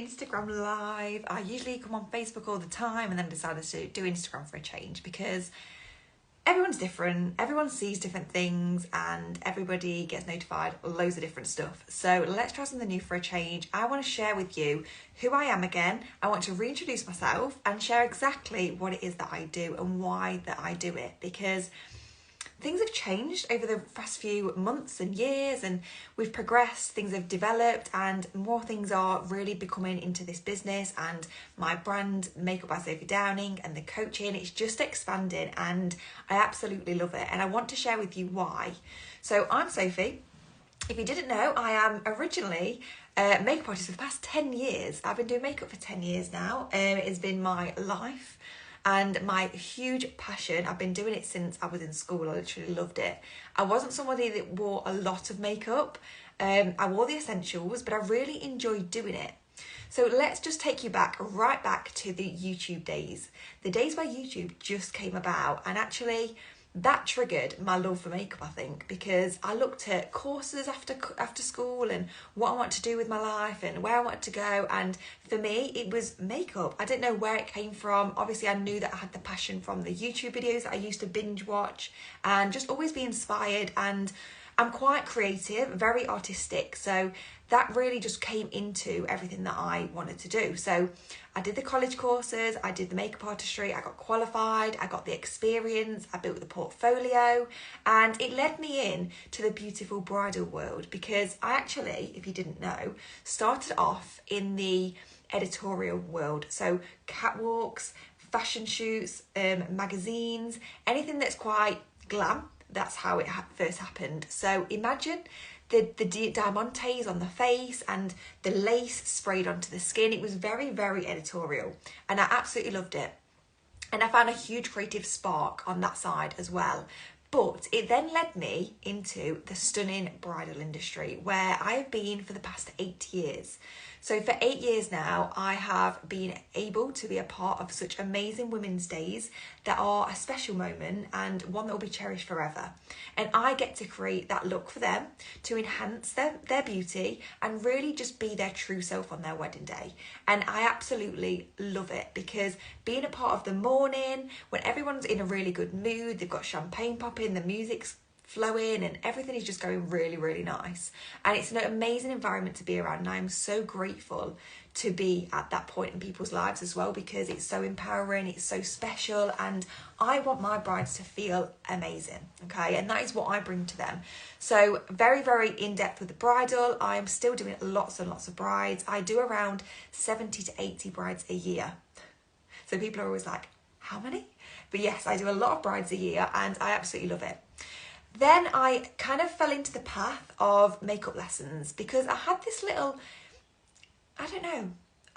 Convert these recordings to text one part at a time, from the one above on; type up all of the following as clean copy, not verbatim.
Instagram live. I usually come on Facebook all the time and then decided to do Instagram for a change because everyone's different, everyone sees different things and everybody gets notified loads of different stuff. So let's try something new for a change. I want to share with you who I am again. I want to reintroduce myself and share exactly what it is that I do and why that I do it, because things have changed over the past few months and years, and we've progressed, things have developed, and more things are really becoming into this business and my brand, Makeup by Sophie Downing, and the coaching. It's just expanding and I absolutely love it, and I want to share with you why. So I'm Sophie. If you didn't know, I am originally a makeup artist for the past 10 years. I've been doing makeup for 10 years now. It has been my life and my huge passion. I've been doing it since I was in school. I literally loved it. I wasn't somebody that wore a lot of makeup. I wore the essentials, but I really enjoyed doing it. So let's just take you right back to the YouTube days. The days where YouTube just came about, and actually that triggered my love for makeup, I think, because I looked at courses after school and what I want to do with my life and where I wanted to go. And for me, it was makeup. I didn't know where it came from. Obviously, I knew that I had the passion from the YouTube videos that I used to binge watch and just always be inspired. And I'm quite creative, very artistic. So that really just came into everything that I wanted to do. So I did the college courses, I did the makeup artistry, I got qualified, I got the experience, I built the portfolio, and it led me in to the beautiful bridal world, because I actually, if you didn't know, started off in the editorial world. So catwalks, fashion shoots, magazines, anything that's quite glam. That's how it first happened. So imagine the diamantes on the face and the lace sprayed onto the skin. It was very, very editorial, and I absolutely loved it. And I found a huge creative spark on that side as well. But it then led me into the stunning bridal industry, where I have been for the past 8 years. So for 8 years now, I have been able to be a part of such amazing women's days that are a special moment and one that will be cherished forever. And I get to create that look for them to enhance their beauty and really just be their true self on their wedding day. And I absolutely love it, because being a part of the morning when everyone's in a really good mood, they've got champagne popping, the music's flowing and everything is just going really, really nice. And it's an amazing environment to be around, and I'm so grateful to be at that point in people's lives as well, because it's so empowering, it's so special, and I want my brides to feel amazing, okay? And that is what I bring to them. So very, very in-depth with the bridal. I'm still doing lots and lots of brides. I do around 70 to 80 brides a year. So people are always like, how many? But yes, I do a lot of brides a year and I absolutely love it. Then I kind of fell into the path of makeup lessons, because I had this little, I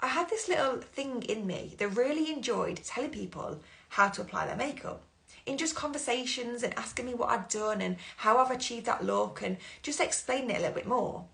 had this little thing in me that really enjoyed telling people how to apply their makeup in just conversations and asking me what I'd done and how I've achieved that look and just explaining it a little bit more.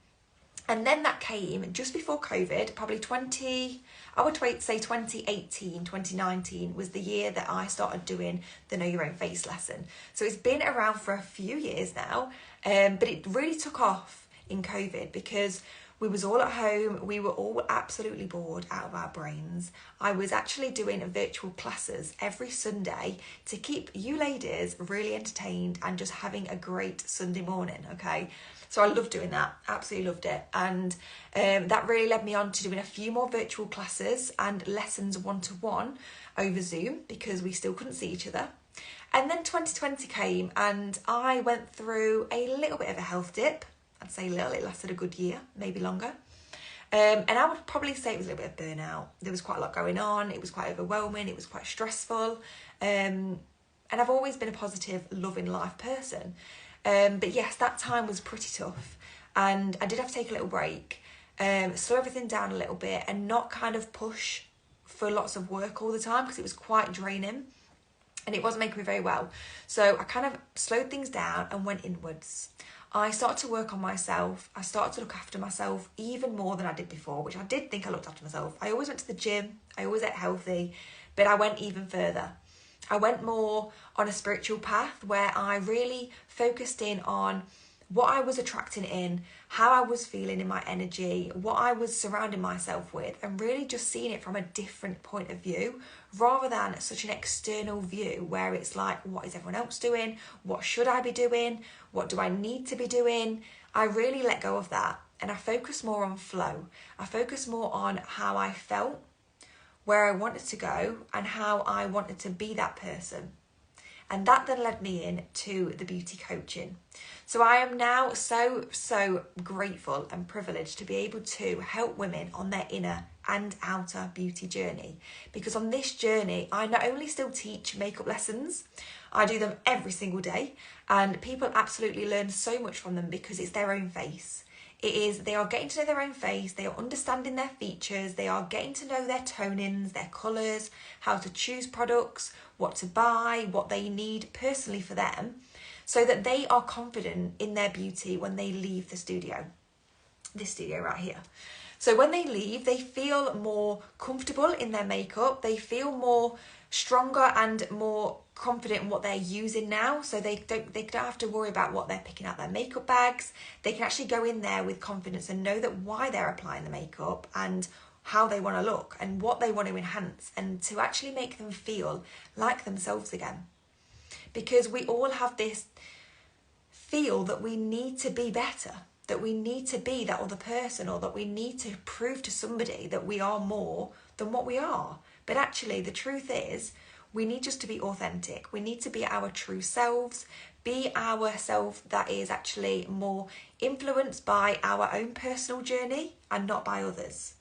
And then that came just before COVID, probably 2018, 2019 was the year that I started doing the Know Your Own Face lesson. So it's been around for a few years now, but it really took off in COVID because we was all at home. We were all absolutely bored out of our brains. I was actually doing virtual classes every Sunday to keep you ladies really entertained and just having a great Sunday morning, okay? So I loved doing that, absolutely loved it. And that really led me on to doing a few more virtual classes and lessons one-to-one over Zoom, because we still couldn't see each other. And then 2020 came and I went through a little bit of a health dip. I'd say little, it lasted a good year, maybe longer. And I would probably say it was a little bit of burnout. There was quite a lot going on. It was quite overwhelming. It was quite stressful. And I've always been a positive, loving life person. But yes, that time was pretty tough. And I did have to take a little break, slow everything down a little bit and not kind of push for lots of work all the time, because it was quite draining and it wasn't making me very well. So I kind of slowed things down and went inwards. I started to work on myself. I started to look after myself even more than I did before, which I did think I looked after myself. I always went to the gym. I always ate healthy, but I went even further. I went more on a spiritual path where I really focused in on what I was attracting in, how I was feeling in my energy, what I was surrounding myself with, and really just seeing it from a different point of view rather than such an external view where it's like, what is everyone else doing? What should I be doing? What do I need to be doing? I really let go of that and I focus more on flow. I focus more on how I felt, where I wanted to go, and how I wanted to be that person. And that then led me in to the beauty coaching. So I am now so grateful and privileged to be able to help women on their inner and outer beauty journey. Because on this journey, I not only still teach makeup lessons, I do them every single day, and people absolutely learn so much from them because it's their own face. They are getting to know their own face, they are understanding their features, they are getting to know their tonings, their colours, how to choose products, what to buy, what they need personally for them, so that they are confident in their beauty when they leave the studio. This studio right here. So when they leave, they feel more comfortable in their makeup, they feel more stronger and more confident in what they're using now, so they don't have to worry about what they're picking out their makeup bags. They can actually go in there with confidence and know that why they're applying the makeup and how they want to look and what they want to enhance, and to actually make them feel like themselves again. Because we all have this feel that we need to be better, that we need to be that other person, or that we need to prove to somebody that we are more than what we are. But actually the truth is, we need just to be authentic. We need to be our true selves, be our self that is actually more influenced by our own personal journey and not by others.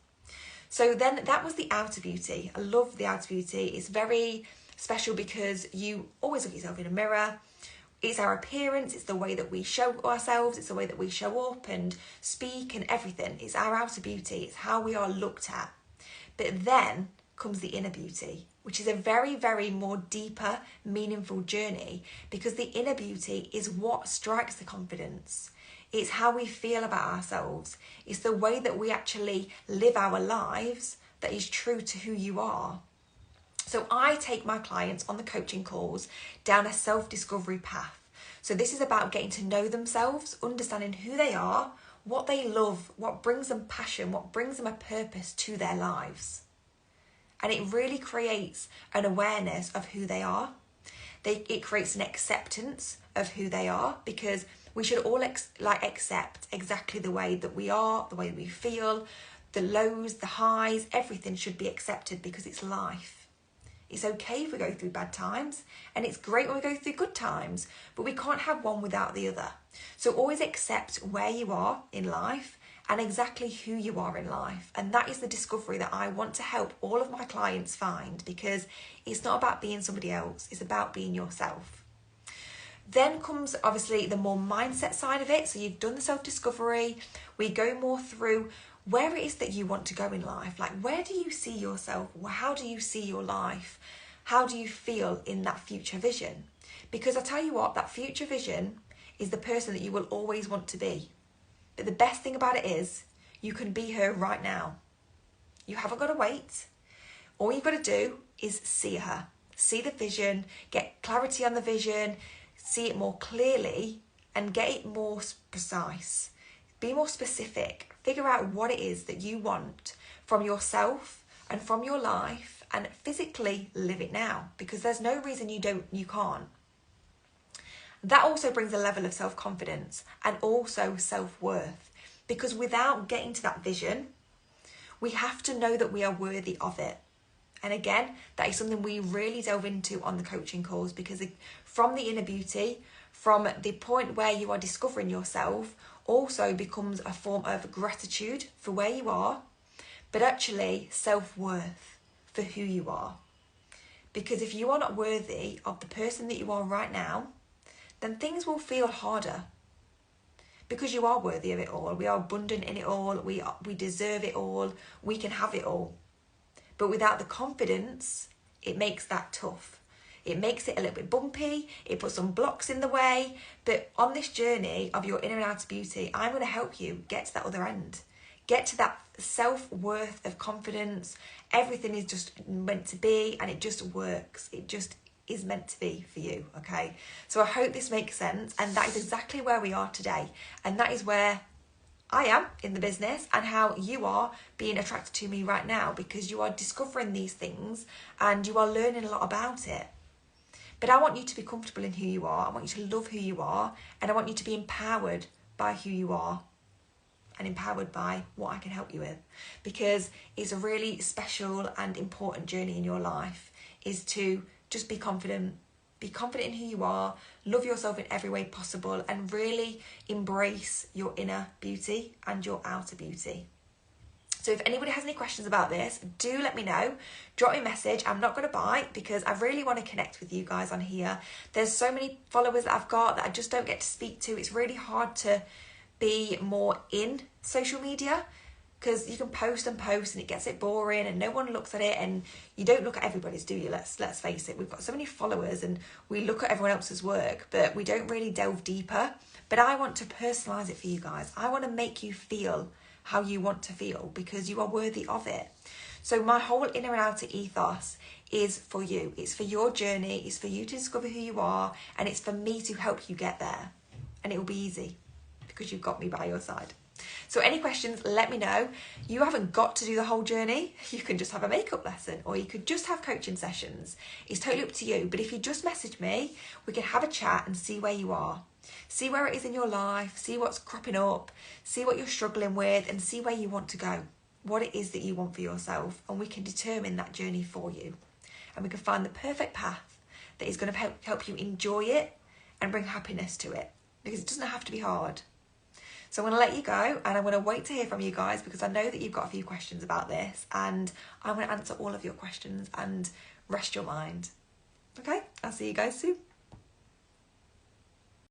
So then that was the outer beauty. I love the outer beauty. It's very special because you always look at yourself in a mirror. It's our appearance, it's the way that we show ourselves, it's the way that we show up and speak and everything. It's our outer beauty, it's how we are looked at. But then comes the inner beauty, which is a very, very more deeper, meaningful journey, because the inner beauty is what strikes the confidence. It's how we feel about ourselves. It's the way that we actually live our lives that is true to who you are. So I take my clients on the coaching calls down a self-discovery path. So this is about getting to know themselves, understanding who they are, what they love, what brings them passion, what brings them a purpose to their lives. And it really creates an awareness of who they are. It creates an acceptance of who they are, because we should all accept exactly the way that we are, the way that we feel, the lows, the highs, everything should be accepted because it's life. It's okay if we go through bad times, and it's great when we go through good times, but we can't have one without the other. So always accept where you are in life and exactly who you are in life. And that is the discovery that I want to help all of my clients find, because it's not about being somebody else, it's about being yourself. Then comes obviously the more mindset side of it. So you've done the self-discovery, we go more through where it is that you want to go in life. Like, where do you see yourself? How do you see your life? How do you feel in that future vision? Because I tell you what, that future vision is the person that you will always want to be. But the best thing about it is you can be her right now. You haven't got to wait. All you've got to do is see her, see the vision, get clarity on the vision, see it more clearly and get it more precise. Be more specific. Figure out what it is that you want from yourself and from your life, and physically live it now, because there's no reason you can't. That also brings a level of self-confidence and also self-worth, because without getting to that vision, we have to know that we are worthy of it. And again, that is something we really delve into on the coaching calls, because from the inner beauty, from the point where you are discovering yourself, also becomes a form of gratitude for where you are, but actually self-worth for who you are. Because if you are not worthy of the person that you are right now, then things will feel harder, because you are worthy of it all. We are abundant in it all. We deserve it all. We can have it all. But without the confidence, it makes that tough. It makes it a little bit bumpy. It puts some blocks in the way. But on this journey of your inner and outer beauty, I'm going to help you get to that other end. Get to that self-worth of confidence. Everything is just meant to be, and it just works. It just is meant to be for you, okay? So I hope this makes sense, and that is exactly where we are today, and that is where I am in the business and how you are being attracted to me right now, because you are discovering these things and you are learning a lot about it. But I want you to be comfortable in who you are. I want you to love who you are, and I want you to be empowered by who you are and empowered by what I can help you with, because it's a really special and important journey in your life, is to just be confident in who you are, love yourself in every way possible, and really embrace your inner beauty and your outer beauty. So if anybody has any questions about this, do let me know. Drop me a message. I'm not going to bite because I really want to connect with you guys on here. There's so many followers that I've got that I just don't get to speak to. It's really hard to be more in social media because you can post and post and it gets a bit boring and no one looks at it, and you don't look at everybody's, do you? Let's face it. We've got so many followers and we look at everyone else's work, but we don't really delve deeper. But I want to personalize it for you guys. I want to make you feel how you want to feel, because you are worthy of it. So my whole inner and outer ethos is for you. It's for your journey. It's for you to discover who you are, and it's for me to help you get there. And it will be easy because you've got me by your side. So any questions, let me know. You haven't got to do the whole journey. You can just have a makeup lesson, or you could just have coaching sessions. It's totally up to you. But if you just message me, we can have a chat and see where you are. See where it is in your life, see what's cropping up, see what you're struggling with, and see where you want to go, what it is that you want for yourself, and we can determine that journey for you. And we can find the perfect path that is going to help you enjoy it and bring happiness to it, because it doesn't have to be hard. So I'm going to let you go, and I'm going to wait to hear from you guys, because I know that you've got a few questions about this, and I'm going to answer all of your questions and rest your mind. Okay, I'll see you guys soon.